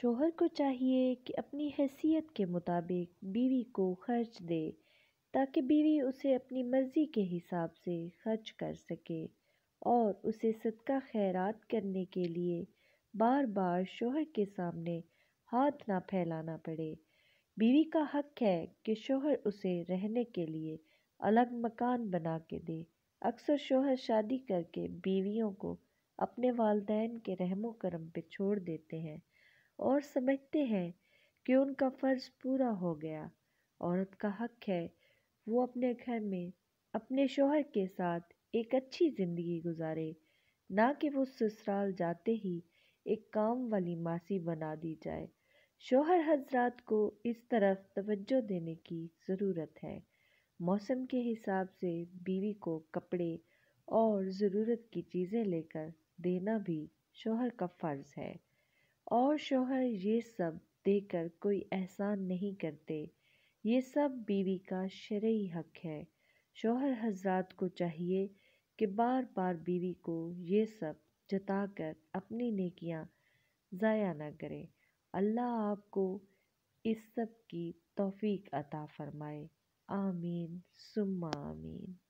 شوہر کو چاہیے کہ اپنی حیثیت کے مطابق بیوی کو خرچ دے تاکہ بیوی اسے اپنی مرضی کے حساب سے خرچ کر سکے اور اسے صدقہ خیرات کرنے کے لیے بار بار شوہر کے سامنے ہاتھ نہ پھیلانا پڑے۔ بیوی کا حق ہے کہ شوہر اسے رہنے کے لیے الگ مکان بنا کے دے۔ اکثر شوہر شادی کر کے بیویوں کو اپنے والدین کے رحم و کرم پہ چھوڑ دیتے ہیں اور سمجھتے ہیں کہ ان کا فرض پورا ہو گیا۔ عورت کا حق ہے وہ اپنے گھر میں اپنے شوہر کے ساتھ ایک اچھی زندگی گزارے، نہ کہ وہ سسرال جاتے ہی ایک کام والی ماسی بنا دی جائے۔ شوہر حضرات کو اس طرف توجہ دینے کی ضرورت ہے۔ موسم کے حساب سے بیوی کو کپڑے اور ضرورت کی چیزیں لے کر دینا بھی شوہر کا فرض ہے، اور شوہر یہ سب دے کر کوئی احسان نہیں کرتے۔ یہ سب بیوی کا شرعی حق ہے۔ شوہر حضرات کو چاہیے کہ بار بار بیوی کو یہ سب جتا کر اپنی نیکیاں ضائع نہ کرے۔ اللہ آپ کو اس سب کی توفیق عطا فرمائے۔ آمین ثم آمین۔